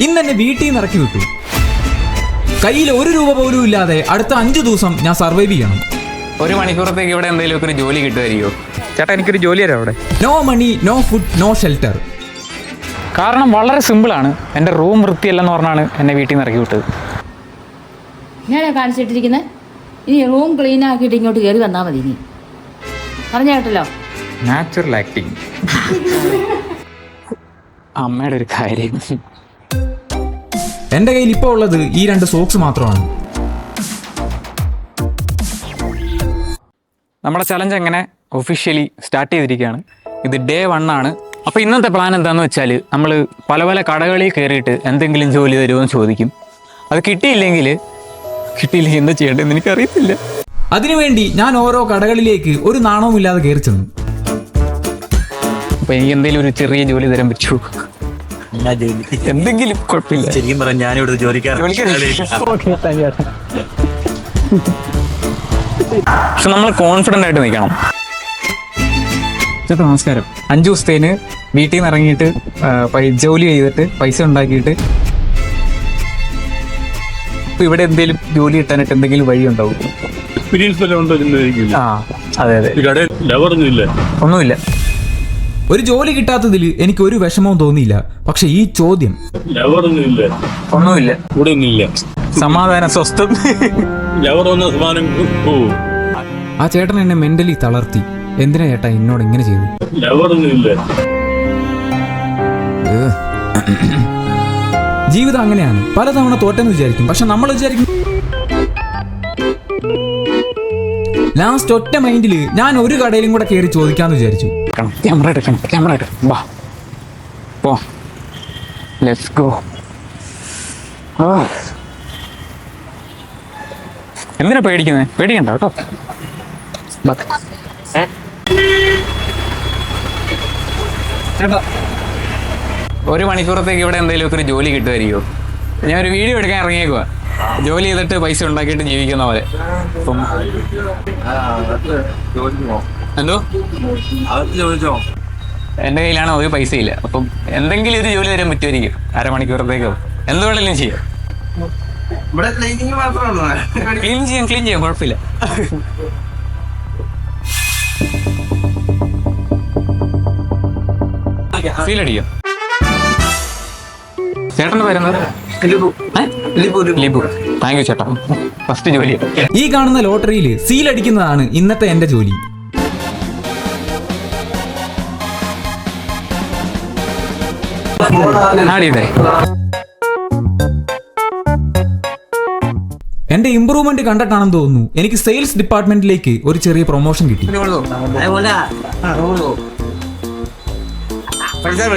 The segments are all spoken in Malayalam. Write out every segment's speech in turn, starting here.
ഇന്ന് എന്നെ വീട്ടിൽ നിന്ന് ഇറക്കി വിട്ടു. കയ്യിൽ 1 രൂപ പോലും ഇല്ലാതെ അടുത്ത 5 ദിവസം ഞാൻ സർവൈവ് ചെയ്യണം. 1 മണിക്കൂറത്തേക്ക് ഇവിടെ എന്തെങ്കിലും ഒരു ജോലി കിട്ടുമായിരിക്കുമോ? ചേട്ടാ, എനിക്കൊരു ജോലി തരാം അവിടെ. No money, no food, no shelter. കാരണം വളരെ സിമ്പിളാണ്. എൻ്റെ റൂം വൃത്തിയല്ലെന്ന് പറഞ്ഞാണ് എന്നെ വീട്ടിൽ നിന്ന് ഇറക്കി വിട്ടത്. ഞാനാ കാണിച്ചിട്ടിരിക്കുന്നത്. ഇനി റൂം ക്ലീൻ ആക്കിയിട്ട് ഇങ്ങോട്ട് കയറി വന്നാൽ മതി. നീ പറഞ്ഞ കേട്ടല്ലോ. Natural acting. അമ്മയുടെ ഒരു കാര്യം. എൻ്റെ കയ്യിൽ ഇപ്പോൾ ഉള്ളത് ഈ 2 സോക്സ് മാത്രമാണ്. നമ്മുടെ ചലഞ്ച് അങ്ങനെ ഒഫീഷ്യലി സ്റ്റാർട്ട് ചെയ്തിരിക്കുകയാണ്. ഇത് ഡേ 1 ആണ്. അപ്പോൾ ഇന്നത്തെ പ്ലാൻ എന്താണെന്ന് വെച്ചാൽ നമ്മൾ പല പല കടകളിൽ കയറിയിട്ട് എന്തെങ്കിലും ജോലി തരുമോ എന്ന് ചോദിക്കും. അത് കിട്ടിയില്ലെങ്കിൽ എന്താ ചെയ്യേണ്ടതെന്ന് എനിക്കറിയത്തില്ല. അതിനുവേണ്ടി ഞാൻ ഓരോ കടകളിലേക്ക് ഒരു നാണവുമില്ലാതെ കയറി ചെന്നു. അപ്പോൾ എനിക്ക് എന്തെങ്കിലും ഒരു ചെറിയ ജോലി തരാൻ പറ്റുമോ? എന്തെങ്കിലും കുഴപ്പമില്ല. ശരിക്കും പറഞ്ഞാൽ ഞാനിവിടെ പക്ഷെ നമ്മൾ കോൺഫിഡൻ്റ് ആയിട്ട് നിൽക്കണം. ചേട്ടാ നമസ്കാരം. 5 ദിവസത്തേന് വീട്ടിൽ നിന്ന് ഇറങ്ങിയിട്ട് ജോലി ചെയ്തിട്ട് പൈസ ഉണ്ടാക്കിയിട്ട് ഇപ്പൊ ഇവിടെ എന്തെങ്കിലും ജോലി കിട്ടാനായിട്ട് എന്തെങ്കിലും വഴി ഉണ്ടാവും? ആ അതെ അതെ. ഒന്നുമില്ല. ഒരു ജോലി കിട്ടാത്തതിൽ എനിക്ക് ഒരു വിഷമവും തോന്നിയില്ല. പക്ഷെ ഈ ചോദ്യം ഒന്നുമില്ല. സമാധാനം, സ്വസ്ഥം. ആ ചേട്ടൻ എന്നെ മെന്റലി തളർത്തി. എന്തിനാ ചേട്ടാ എന്നോട് ഇങ്ങനെ ചെയ്തു? ജീവിതം അങ്ങനെയാണ്. പലതവണ തോറ്റെന്ന് വിചാരിക്കും. പക്ഷെ നമ്മൾ വിചാരിക്കും ലാസ്റ്റ് ഒറ്റ മൈൻഡില് ഞാൻ ഒരു കടയിലും കൂടെ കയറി ചോദിക്കാന്ന് വിചാരിച്ചു. ക്യാമറ വാ പോ, ലെറ്റ്സ് ഗോ. എന്തിനാ പേടിക്കുന്നത്? പേടിക്കണ്ട കേട്ടോ. ചേട്ടാ, 1 മണിക്കൂറത്തേക്ക് ഇവിടെ എന്തെങ്കിലും ഒരു ജോലി കിട്ടുമായിരിക്കുമോ? ഞാൻ ഒരു വീഡിയോ എടുക്കാൻ ഇറങ്ങിയേക്കുവാ. ജോലി ചെയ്തിട്ട് പൈസ ഉണ്ടാക്കിയിട്ട് ജീവിക്കുന്ന പോലെ. അപ്പം എന്തോ എൻ്റെ കയ്യിലാണ് ഒരു പൈസ ഇല്ല. അപ്പം എന്തെങ്കിലും ഒരു ജോലി തരാൻ പറ്റുമായിരിക്കും. 1/2 മണിക്കൂറത്തേക്കോ എന്ത് വേണമെങ്കിലും ചെയ്യാം. ക്ലീൻ ചെയ്യാം കുഴപ്പമില്ല. ഫീലടിയോ? ചേട്ടൻ്റെ പേരെന്താ? ലിബു. താങ്ക് യു ചേട്ടാ. ഫസ്റ്റ് ജോലി. ഈ കാണുന്ന ലോട്ടറിയിൽ സീൽ അടിക്കുന്നതാണ് ഇന്നത്തെ എന്റെ ജോലി. എന്റെ ഇമ്പ്രൂവ്മെന്റ് കണ്ടിട്ടാണെന്ന് തോന്നുന്നു എനിക്ക് സെയിൽസ് ഡിപ്പാർട്ട്മെന്റിലേക്ക് ഒരു ചെറിയ പ്രൊമോഷൻ കിട്ടി.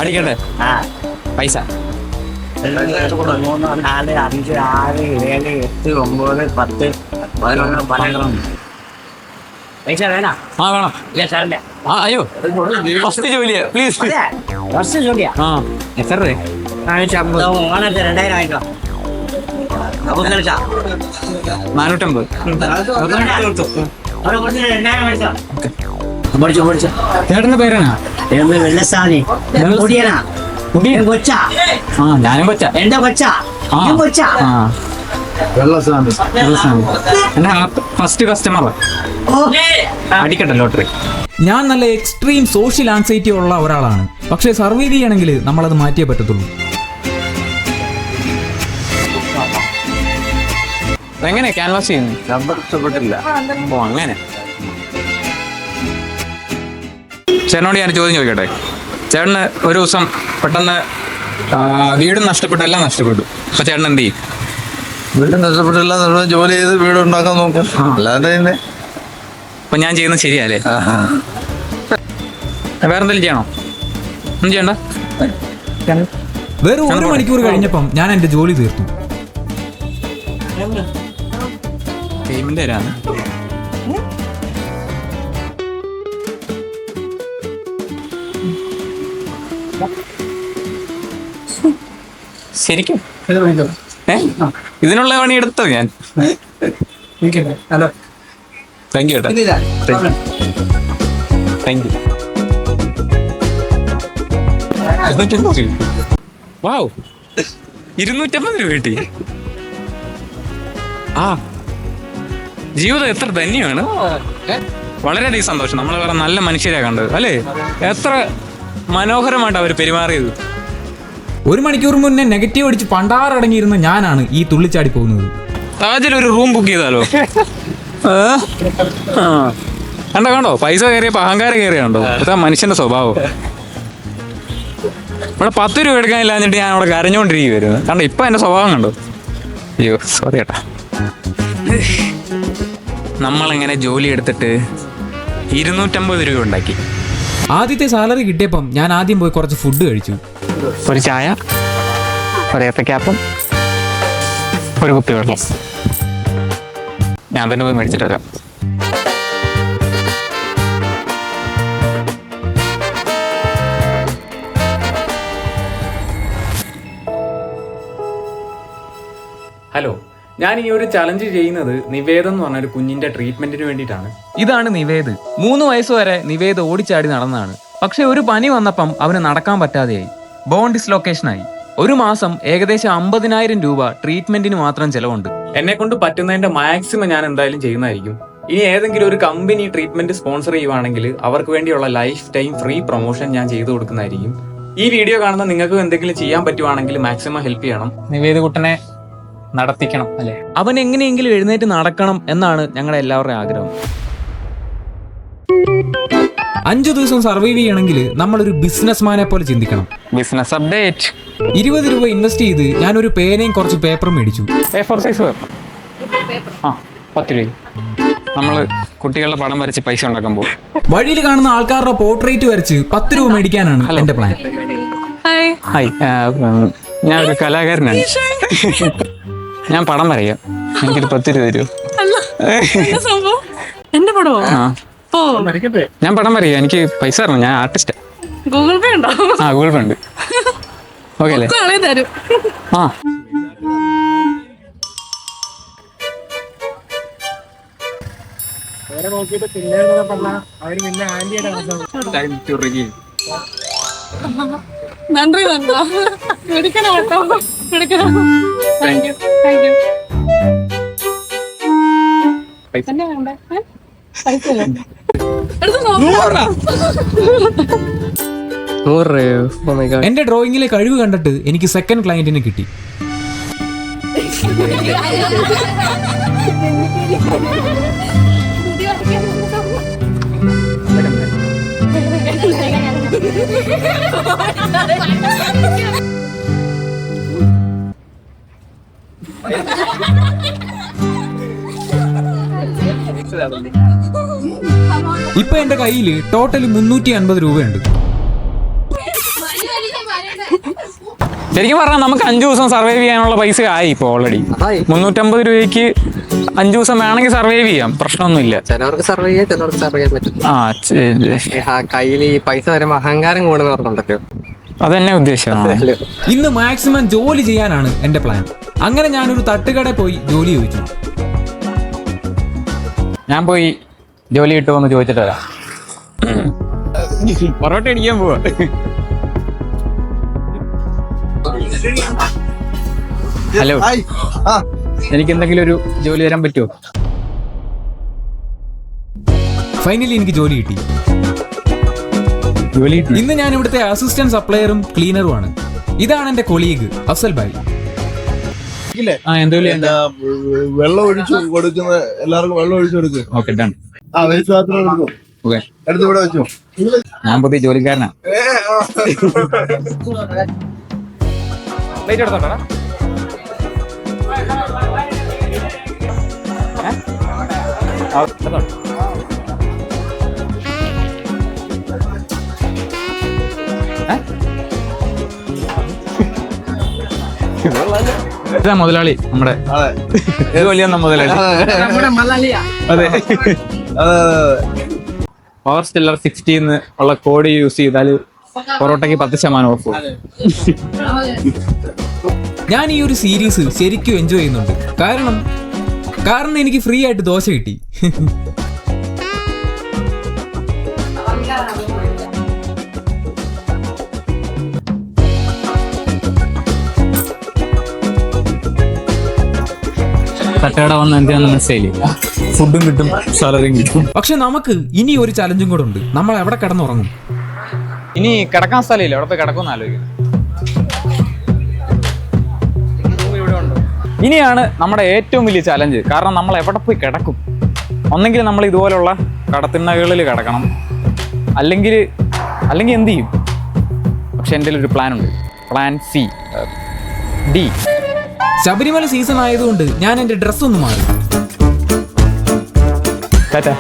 അടിക്കട്ടെ പൈസ. 1, 2, 3, 4, 5, 6, 7, 8, 9, 10, 11, 12. പൈസ വേണം? ആ വേണം. ഇല്ല സാറില്ല. ആ അയ്യോ, ഫസ്റ്റ് ജോലിയാ പ്ലീസ്. ഫസ്റ്റ് ജോലിയാ? ആ എത്ര? 2000 ആയിട്ടോ. 450. ചേട്ടന്റെ പേരാണ്? വെള്ളസാണി. മുടിയനാ? കൊച്ചാ? ആ ഞാനും കൊച്ചാ. എന്റെ കൊച്ചാ? കൊച്ചാ? എന്റെ ഫസ്റ്റ് കസ്റ്റമർ. അടിക്കട്ടെ ലോട്ടറി. ഞാൻ നല്ല എക്സ്ട്രീം സോഷ്യൽ ആൻസൈറ്റി ഉള്ള ഒരാളാണ്. പക്ഷെ സർവൈവ് ചെയ്യണമെങ്കിൽ നമ്മളത് മാറ്റിയേ പറ്റത്തുള്ളൂ. എങ്ങനെ ക്യാൻവാസ് ചെയ്യുന്നു? ഇഷ്ടപ്പെട്ടില്ല. ഓ അങ്ങനെ. ചേട്ടനോട് ഞാൻ ചോദ്യം ചോദിക്കട്ടെ. ചേട്ടന് ഒരു ദിവസം പെട്ടെന്ന് വീടും നഷ്ടപ്പെട്ടു, എല്ലാം നഷ്ടപ്പെട്ടു. അപ്പൊ ചേട്ടൻ എന്ത് ചെയ്യും? വീട് നഷ്ടപ്പെട്ടില്ല, നമ്മൾ ജോലി ചെയ്ത് വീട് ഉണ്ടാക്കാൻ നോക്കും. അല്ലാതെ തന്നെ. അപ്പൊ ഞാൻ ചെയ്യുന്നത് ശരിയല്ലേ? വേറെന്തെങ്കിലും ചെയ്യണോ? ഒന്നും ചെയ്യണ്ട. വെറും 1 മണിക്കൂർ കഴിഞ്ഞപ്പം ഞാൻ എന്റെ ജോലി തീർത്തു. പേയ്മെന്റ് തരാണ്. ശരിക്കും ഇതിനുള്ള പണി എടുത്തോ ഞാൻ? താങ്ക് യു ഏട്ടാ. Thank you. വാവ്, 250 രൂപ കിട്ടി. ആ ജീവിതം എത്ര ധന്യമാണ്. വളരെയധികം സന്തോഷം. നമ്മൾ വേറെ നല്ല മനുഷ്യരെ കണ്ടത് അല്ലേ? എത്ര മനോഹരമായിട്ട് അവർ പെരുമാറിയത്. 1 മണിക്കൂർ മുന്നേ നെഗറ്റീവ് അടിച്ച് പണ്ടാറടങ്ങിയിരുന്ന ഞാനാണ് ഈ തുള്ളിച്ചാടി പോകുന്നത്. താജിൽ ഒരു റൂം ബുക്ക് ചെയ്താലോ? കണ്ടോ പൈസ കയറിയപ്പോ അഹങ്കാരം കയറിയുണ്ടോ? അതാ മനുഷ്യന്റെ സ്വഭാവം. ഇവിടെ 10 രൂപ എടുക്കാനില്ലാഞ്ഞിട്ട് ഞാൻ അവിടെ കരഞ്ഞോണ്ടിരിക്കുവായിരുന്നു. കണ്ടോ ഇപ്പൊ എന്റെ സ്വഭാവം കണ്ടോ? അയ്യോ സോറി ഏട്ടാ. നമ്മളെങ്ങനെ ജോലി എടുത്തിട്ട് 250 രൂപ ഉണ്ടാക്കി. ആദ്യത്തെ സാലറി കിട്ടിയപ്പം ഞാൻ ആദ്യം പോയി കുറച്ച് ഫുഡ് കഴിച്ചു. ഒരു ചായ, ഒരു ഏത്തക്കാപ്പം, ഒരു കുപ്പി വെള്ളം. ഞാൻ തന്നെ പോയി മേടിച്ചിട്ട് വരാം. ഹലോ, ഞാൻ ഈ ഒരു ചലഞ്ച് ചെയ്യുന്നത് നിവേദ് എന്ന് പറഞ്ഞൊരു കുഞ്ഞിന്റെ ട്രീറ്റ്മെന്റിന് വേണ്ടിയിട്ടാണ്. ഇതാണ് നിവേദ്. 3 വയസ്സ് വരെ നിവേദ് ഓടിച്ചാടി നടന്നതാണ്. പക്ഷെ ഒരു പനി വന്നപ്പം അവന് നടക്കാൻ പറ്റാതെയായി. ബോൺ ഡിസ്ലൊക്കേഷനായി. 1 മാസം ഏകദേശം 50,000 രൂപ ട്രീറ്റ്മെന്റിന് മാത്രം ചെലവുണ്ട്. എന്നെ കൊണ്ട് പറ്റുന്നതിന്റെ മാക്സിമം ഞാൻ എന്തായാലും ചെയ്യുന്നതായിരിക്കും. ഇനി ഏതെങ്കിലും ഒരു കമ്പനി ട്രീറ്റ്മെന്റ് സ്പോൺസർ ചെയ്യുവാണെങ്കിൽ അവർക്ക് വേണ്ടിയുള്ള ലൈഫ് ടൈം ഫ്രീ പ്രൊമോഷൻ ഞാൻ ചെയ്തു കൊടുക്കുന്നതായിരിക്കും. ഈ വീഡിയോ കാണുന്ന നിങ്ങൾക്ക് എന്തെങ്കിലും ചെയ്യാൻ പറ്റുവാണെങ്കിൽ മാക്സിമം ഹെൽപ്പ് ചെയ്യണം. നിവേദ് കുട്ടനെ നടത്തിക്കണം അല്ലെ? അവൻ എങ്ങനെയെങ്കിലും എഴുന്നേറ്റ് നടക്കണം എന്നാണ് ഞങ്ങളുടെ എല്ലാവരുടെയും ആഗ്രഹം. 5 ദിവസം സർവൈവ് ചെയ്യണമെങ്കിൽ നമ്മളൊരു ബിസിനസ്മാനെ പോലെ ചിന്തിക്കണം. Business update. 20 രൂപ ഇൻവെസ്റ്റ് ചെയ്ത് ഞാനൊരു പേനയും കുറച്ച് പേപ്പറും മേടിച്ചു. A4 size paper. ആ 10 രൂപ. നമ്മള് കുട്ടികളുടെ പടം വരച്ച് പൈസ ഉണ്ടാക്കാൻ പോകും. വഴിയിൽ കാണുന്ന ആൾക്കാരുടെ പോർട്രേറ്റ് വരച്ച് 10 രൂപ മേടിക്കാനാണ് എന്റെ പ്ലാൻ. ഹായ്, ഞാൻ ഒരു കലാകാരനാണ്. ഞാൻ പടം വരയ്ക്കാം. എനിക്കൊരു 10 രൂപ തരുമോ? എന്റെ പടമോ? ഞാൻ പടം വരയ്ക്കാം. എനിക്ക് പൈസ തരണം. ഞാൻ ആർട്ടിസ്റ്റ്. ഗൂഗിൾ പേ ഉണ്ടോ? ആ ഗൂഗിൾ പേ ഉണ്ട്. ഓക്കെ അല്ലേ? തരും. ആ നன்றി എടുക്കണം കേട്ടോ. എടുക്കണം. Thank you. തന്നെ വേണ്ടേ? പൈസ എടുത്ത് നോക്കാം. 100 രൂപ. എന്റെ ഡ്രോയിങ്ങിലെ കഴിവ് കണ്ടിട്ട് എനിക്ക് സെക്കൻഡ് ക്ലയന്റിനെ കിട്ടി. ഇപ്പൊ എന്റെ കയ്യില് ടോട്ടൽ 350 രൂപയുണ്ട്. ശരിക്കും പറഞ്ഞാൽ നമുക്ക് 5 ദിവസം സർവൈവ് ചെയ്യാനുള്ള പൈസ ആയി ഇപ്പൊ ഓൾറെഡി. 350 രൂപയ്ക്ക് 5 ദിവസം വേണമെങ്കിൽ സർവൈവ് ചെയ്യാം. പ്രശ്നമൊന്നുമില്ല. ചിലവർക്ക് സർവൈവ് ചെയ്യാൻ, ചിലവർക്ക് സർവൈവ് ചെയ്യാൻ പറ്റും. കയ്യിൽ ഈ പൈസ വരുമ്പോ അഹങ്കാരം കൂടുന്ന പറഞ്ഞിട്ടുണ്ടല്ലോ, അതെന്നെ ഉദ്ദേശം. ഇന്ന് മാക്സിമം ജോലി ചെയ്യാനാണ് എന്റെ പ്ലാൻ. അങ്ങനെ ഞാനൊരു തട്ടുകടയിൽ പോയി ജോലി ചോദിച്ചു. ഞാൻ പോയി ജോലി കിട്ടുമോ എന്ന് ചോദിച്ചിട്ട് വരാം. പൊറോട്ട അടിക്കാൻ പോവാ. ഹലോ, എനിക്ക് എന്തെങ്കിലും ഒരു ജോലി തരാൻ പറ്റുമോ? ഫൈനലി എനിക്ക് ജോലി കിട്ടി. ഇന്ന് ഞാൻ ഇവിടുത്തെ അസിസ്റ്റന്റ് സപ്ലയറും ക്ലീനറുമാണ്. ഇതാണ് എന്റെ കൊളീഗ് അഫ്സൽ ഭായ്. വെള്ളം ഒഴിച്ചു കൊടുക്കുന്ന എല്ലാവർക്കും വെള്ളം ഒഴിച്ചു കൊടുക്കും. Okay done. ഓക്കെ, എടുത്ത് ഇവിടെ വെച്ചു. ഞാൻ പുതിയ ജോലിക്കാരനാ. ഇതാ മുതലാളി, നമ്മുടെ ജോലി തന്ന മുതലാളി. അതെ, പവർ സ്റ്റില്ലർ 60 ഉള്ള കോഡ് യൂസ് ചെയ്താൽ പൊറോട്ടയ്ക്ക് 10% ഓഫ്. ഞാൻ ഈ ഒരു സീരീസ് ശരിക്കും എൻജോയ് ചെയ്യുന്നുണ്ട്. കാരണം എനിക്ക് ഫ്രീ ആയിട്ട് ദോശ കിട്ടി. തട്ടുകട വന്ന് എന്തിനാന്ന് മനസ്സിലായില്ല. ഫുഡും കിട്ടും, സാലറിയും കിട്ടും. പക്ഷെ നമുക്ക് ഇനി ഒരു ചലഞ്ചും കൂടെ ഉണ്ട്. നമ്മൾ എവിടെ കിടന്നുറങ്ങും? ഇനി കിടക്കാൻ സ്ഥലമില്ല, എവിടെ പോയി കിടക്കുമെന്ന് ആലോചിക്കുന്നു. ഇനിയാണ് നമ്മുടെ ഏറ്റവും വലിയ ചലഞ്ച്. കാരണം നമ്മൾ എവിടെ പോയി കിടക്കും? ഒന്നെങ്കിൽ നമ്മൾ ഇതുപോലുള്ള കടത്തിണ്ണകളിൽ കിടക്കണം, അല്ലെങ്കിൽ എന്ത് ചെയ്യും? പക്ഷെ എൻ്റെ ഒരു പ്ലാൻ ഉണ്ട്. Plan C, D. Sabarimala season ആയതുകൊണ്ട് ഞാൻ എന്റെ ഡ്രസ് ഒന്ന് മാറി. ടാറ്റാ.